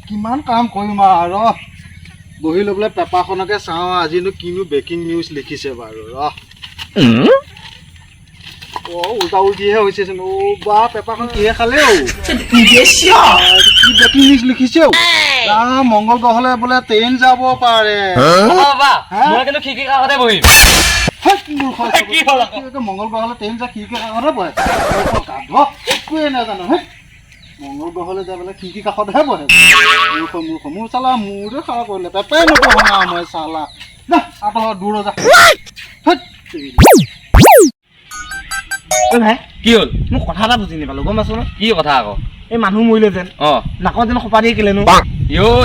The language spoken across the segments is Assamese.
কিমান কাম কৰিম আৰু বহি লৈ পেলাই পেপাৰখনকে চাওঁ আজিনো কিনো ব্ৰেকিং নিউজ লিখিছে বাৰু উল্টা উল্টিহে হৈছেচোন বা পেপাৰখন কিহে খালে কি ব্ৰেকিং নিউজ লিখিছে মংগল গ্ৰহলৈ বোলে ট্ৰেইন যাব পাৰে মংগল গ্ৰহলৈ ট্ৰেইন যা খিৰিকী কাষতে বহে একোৱে নাজানো মংগল গ্ৰহলৈ যাই পেলাই খিৰিকী কাষতহে বহে মোৰ চালা মোৰে খাৰা কৰিলে পেপাৰে নপঢ়া মই চালা আঁতৰ দূৰ যা ভাই কি হ'ল মোক কথা এটা বুজি নাপালো গম পাইছো ন কি কথা আকৌ এই মানুহ মৰিলে যেন নাকত যেন খপা দিয়ে কেলেনো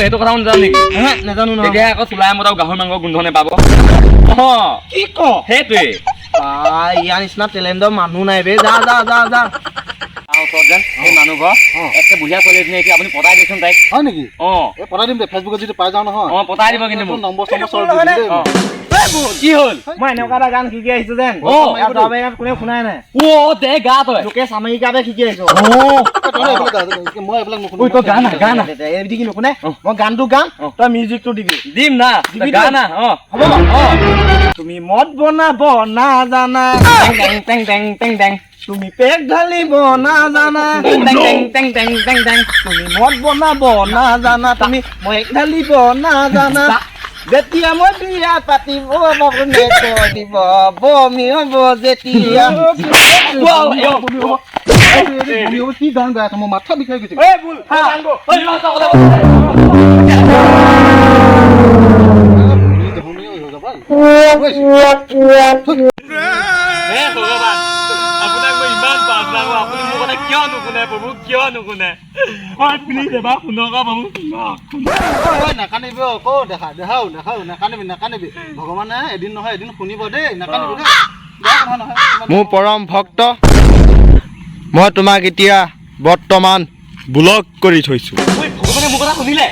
সেইটো কথা নাজানো নেকি নাজানো ন এতিয়া আকৌ চুলাই মতাও গাহৰি মাংস গোন্ধ নেপাব কি ক সেইটোৱে ইয়াৰ নিচিনা টেলেণ্টৰ মানুহ নাই বে যা যা যা যা ওচৰত যেন সেই মানুহ ঘৰ একে বুঢ়িয়া ছোৱালী এজনী এতিয়া আপুনি পতাই দিয়কচোন তাইক হয় নেকি এই পঠাই দিম দে ফেচবুকত যদি পাই যাওঁ নহয় পতাই দিব কিন্তু মোক নম্বৰ কি হ'ল মই এনেকুৱা এটা গান শিকি আহিছো যেন কোনে শুনাই নাই দে গা তই লোকে চামেৰিকাতে শিকি আহিছো মই এইবিলাক কি নুশুনে মই গানটো গাম তই মিউজিকটো দিবি দিম না গা না হ'ব তুমি মদ বনাব নাজানা টেং টেং টেং টেং তুমি পেট ঢালিব নাজানা টেং টেং টেং টেং টেং তুমি মদ বনাব নাজানা তুমি মেঘ ঢালিব নাজানা যেতিয়া মই বিয়া পাতিম কোনে কৈ দিব বমি হ'ব যেতিয়া কি গান গাই আছে মোৰ মাথা বিষাই গৈছে নাকানিবি ভগৱানে এদিন নহয় এদিন শুনিব দেই নাকানিবি দেই মোৰ পৰম ভক্ত মই তোমাক এতিয়া বৰ্তমান ব্লক কৰি থৈছো ভগৱানে মোৰ কথা শুনিলে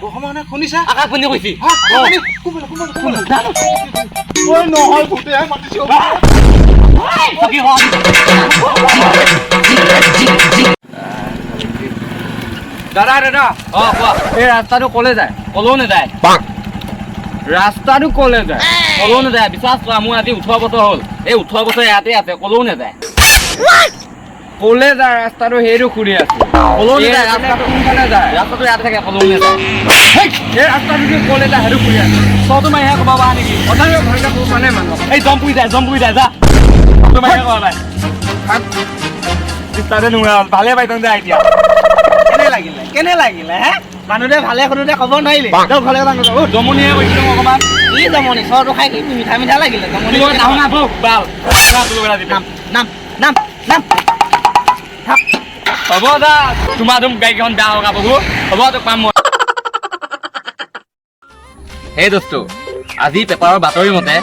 ভগৱানে শুনিছা আকাশবাণী কৈছি নহয় ভূতেহে মাতিছো দাদা কোৱা এই ৰাস্তাটো কলে যায় কলেও নাযায় ৰাস্তাটো কলে যায় কলেও নাযায় বিশ্বাস কৰা মোৰ আজি 18 বছৰ হ'ল এই 18 বছৰ ইয়াতে আছে কলেও নাযায় কলে যায় ৰাস্তাটো সেইটো ঘূৰি আছে কলেও নাযায় ৰাস্তাটো কোনফালে যায় ৰাস্তাটো ইয়াতে থাকে কলেও নাযায় এই ৰাস্তাটো কি কলে যায় সেইটো ঘূৰি আছে চটো মাৰিহে ক'বা বা নেকি অথাৰিও ভালকে ক'ব মানে মানুহ এই জম্পুৰি যায় যা চটো মাৰিহে ক'বা বাই তাতে নোৱা ভালে পাইতন যায় এতিয়া কেনে লাগিলে হে মানুহটোৱে ভালে শুনোতে ক'ব নোৱাৰিলি ঘৰলে জমনিহে কৈছিলো অকণমান কি জমনি চৰটো খাই কি মিঠা মিঠা লাগিলে জমনি নাম হ'ব দা তোমাৰ গাড়ীখন বেয়া হওক বাবু হ'ব তোক পাম মই সেই দোস্তু আজি পেপাৰৰ বাতৰি মতে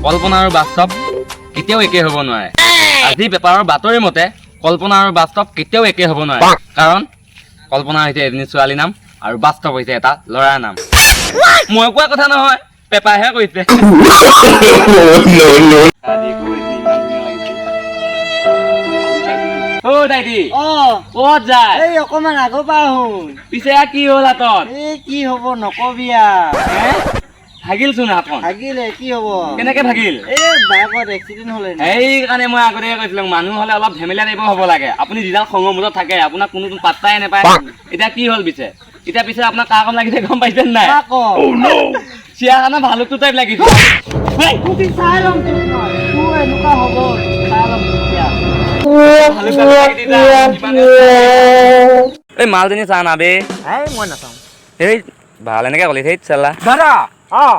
কল্পনা আৰু বাস্তৱ কেতিয়াও একে হ'ব নোৱাৰে আজি পেপাৰৰ বাতৰি মতে কল্পনা আৰু বাস্তৱ কেতিয়াও একে হ'ব নোৱাৰে কাৰণ কল্পনা হৈছে এজনী ছোৱালীৰ নাম আৰু বাস্তৱ হৈছে এটা ল'ৰাৰ নাম মই কোৱা কথা নহয় পেপাৰহে কৈছে ক'ত যায় এই অকমান আগৰ পৰা শুন পিছে কি হ'ল হাতত এই কি হ'ব নকবি ভাগিলচোন হাতখন ভাগিলে কি হ'ব কেনেকে ভাগিল এই বাইকত এক্সিডেণ্ট হ'লে সেইকাৰণে মই আগতে কৈছিলো মানুহ হ'লে অলপ ধেমেলীয়া টাইপৰ হ'ব লাগে আপুনি যিডাল খঙৰ মূৰত থাকে আপোনাক কোনো পাত্তাই নাপায় এতিয়া কি হ'ল পিছে আপোনাৰ কাৰ কম লাগিছে গম পাইছে নাই চিৰিয়াখানা ভালুকটো টাইপ লাগিছে এই মালজনী চা না বে মই নাচাওঁ এই ভাল এনেকে ক'লি সেই চালা দাদা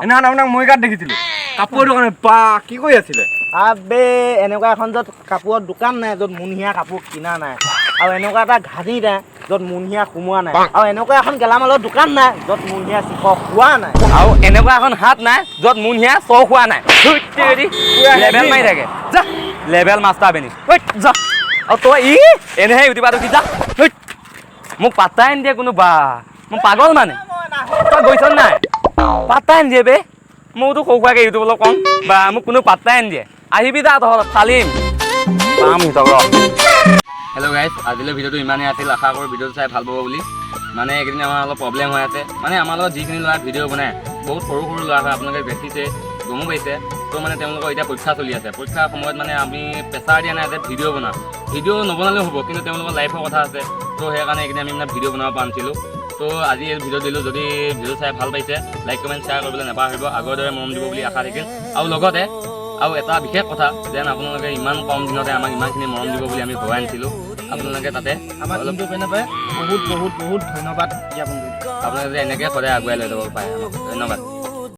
এনাখন আপোনাক মই গাত দেখিছিলো কাপোৰৰ দোকানে বা কি কৰি আছিলে আবে এনেকুৱা এখন য'ত কাপোৰৰ দোকান নাই য'ত মুনহিয়া কাপোৰ কিনা নাই আৰু এনেকুৱা এটা ঘাটি নাই য'ত মুনহিয়া সোমোৱা নাই আৰু এনেকুৱা এখন গেলামালৰ দোকান নাই য'ত মুনহিয়া চিখ খোৱা নাই আৰু এনেকুৱা এখন হাত নাই য'ত মুনহিয়া চৌ খোৱা নাই লেবেল মাৰি থাকে যা লেবেল মাষ্টাৰ বেনি যা আৰু তই এনেহে ইউটিউবাৰটো কি যা মোক পাত্তাই নিদিয়ে কোনো বা মই পাগল মানে তই গৈছ নাই পাত্তাই নিদিয়ে বে মইতো সৰু সুৰাকৈ ইউটিউবলৈ কম বা মোক কোনো পাত্তাই নিদিয়ে আহিবি যা তহঁত চালিম পাম সিহঁতক হেল্ল' গাইজ, আজিলৈ ভিডিঅ'টো ইমানেই আছিল। আশা কৰোঁ ভিডিঅ'টো চাই ভাল পাব বুলি। মানে এইকেইদিন আমাৰ অলপ প্ৰব্লেম হৈ আছে। মানে আমাৰ লগত যিখিনি ল'ৰা ভিডিঅ' বনায় বহুত সৰু সৰু ল'ৰা হয়, আপোনালোকে দেখিছে, গমো পাইছে। ত' মানে তেওঁলোকৰ এতিয়া পৰীক্ষা চলি আছে। পৰীক্ষাৰ সময়ত মানে আমি প্ৰেছাৰ দিয়া নাই যে ভিডিঅ' বনাওঁ। ভিডিঅ' নবনালেও হ'ব, কিন্তু তেওঁলোকৰ লাইফৰ কথা আছে। ত' সেইকাৰণে এইকেইদিন আমি মানে ভিডিঅ' বনাব পৰা নাছিলোঁ। ত' আজি এই ভিডিঅ' দিলোঁ। যদি ভিডিঅ' চাই ভাল পাইছে, লাইক কমেণ্ট শ্বেয়াৰ কৰিবলৈ নাপাহৰিব। আগৰ দৰে মৰম দিব বুলি আশা থাকিল। আৰু লগতে আৰু এটা বিশেষ কথা যেন আপোনালোকে ইমান কম দিনতে আমাক ইমানখিনি মৰম দিব বুলি আমি ভবাই নাছিলোঁ। আপোনালোকে তাতে আমাৰ টিমটোৰ পিনৰ পৰা বহুত বহুত বহুত ধন্যবাদ জ্ঞাপন কৰিছোঁ। আপোনালোকে যে এনেকৈ সদায় আগুৱাই লৈ যাব পাৰে আমাক। ধন্যবাদ।